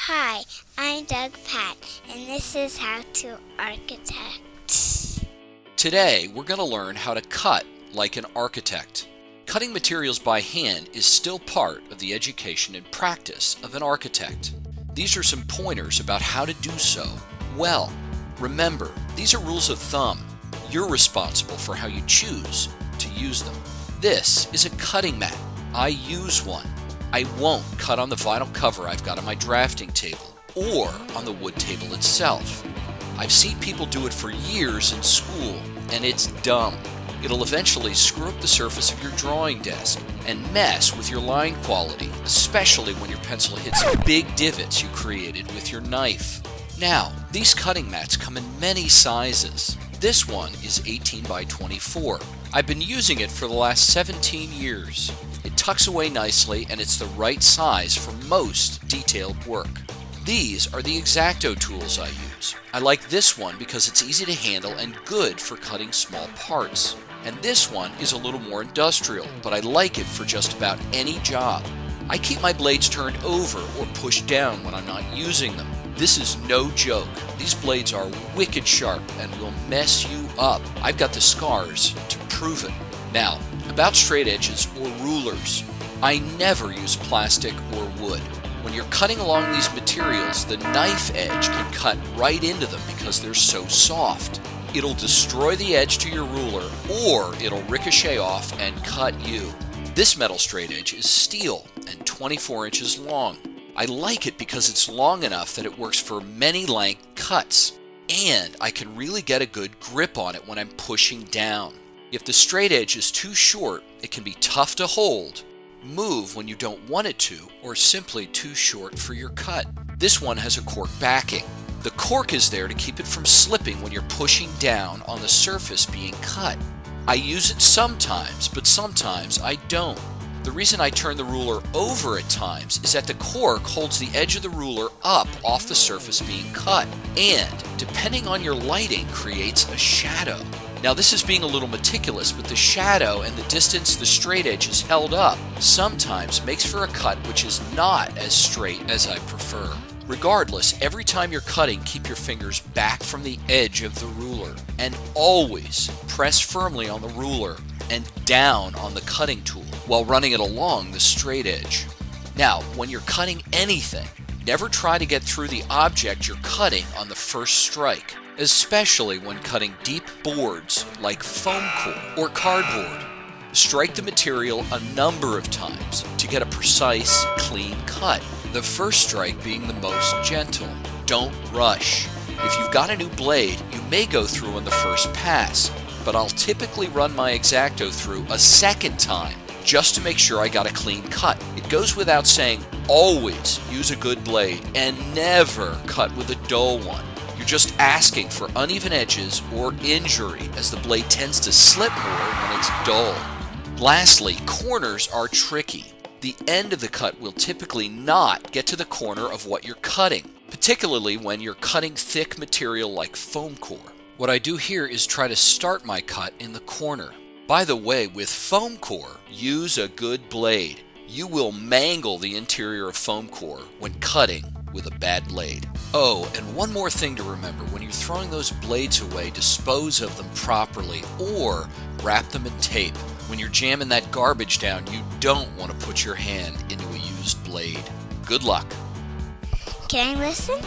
Hi, I'm Doug Patt, and this is How to Architect. Today, we're going to learn how to cut like an architect. Cutting materials by hand is still part of the education and practice of an architect. These are some pointers about how to do so well. Remember, these are rules of thumb. You're responsible for how you choose to use them. This is a cutting mat. I use one. I won't cut on the vinyl cover I've got on my drafting table or on the wood table itself. I've seen people do it for years in school, and it's dumb. It'll eventually screw up the surface of your drawing desk and mess with your line quality, especially when your pencil hits big divots you created with your knife. Now, these cutting mats come in many sizes. This one is 18 by 24. I've been using it for the last 17 years. It tucks away nicely and it's the right size for most detailed work. These are the X-acto tools I use. I like this one because it's easy to handle and good for cutting small parts. And this one is a little more industrial, but I like it for just about any job. I keep my blades turned over or pushed down when I'm not using them. This is no joke. These blades are wicked sharp and will mess you up. I've got the scars to prove it. Now, about straight edges or rulers. I never use plastic or wood. When you're cutting along these materials, the knife edge can cut right into them because they're so soft. It'll destroy the edge to your ruler, or it'll ricochet off and cut you. This metal straight edge is steel and 24 inches long. I like it because it's long enough that it works for many length cuts, and I can really get a good grip on it when I'm pushing down. If the straight edge is too short, it can be tough to hold, move when you don't want it to, or simply too short for your cut. This one has a cork backing. The cork is there to keep it from slipping when you're pushing down on the surface being cut. I use it sometimes, but sometimes I don't. The reason I turn the ruler over at times is that the cork holds the edge of the ruler up off the surface being cut, and, depending on your lighting, creates a shadow. Now this is being a little meticulous, but the shadow and the distance the straight edge is held up sometimes makes for a cut which is not as straight as I prefer. Regardless, every time you're cutting, keep your fingers back from the edge of the ruler, and always press firmly on the ruler and down on the cutting tool while running it along the straight edge. Now, when you're cutting anything, never try to get through the object you're cutting on the first strike, especially when cutting deep boards like foam core or cardboard. Strike the material a number of times to get a precise, clean cut. The first strike being the most gentle. Don't rush. If you've got a new blade, you may go through on the first pass, but I'll typically run my X-acto through a second time just to make sure I got a clean cut. It goes without saying, always use a good blade and never cut with a dull one. You're just asking for uneven edges or injury, as the blade tends to slip more when it's dull. Lastly, corners are tricky. The end of the cut will typically not get to the corner of what you're cutting, particularly when you're cutting thick material like foam core. What I do here is try to start my cut in the corner. By the way, with foam core, use a good blade. You will mangle the interior of foam core when cutting with a bad blade. Oh, and one more thing to remember, when you're throwing those blades away, dispose of them properly or wrap them in tape. When you're jamming that garbage down, you don't want to put your hand into a used blade. Good luck. Can I listen?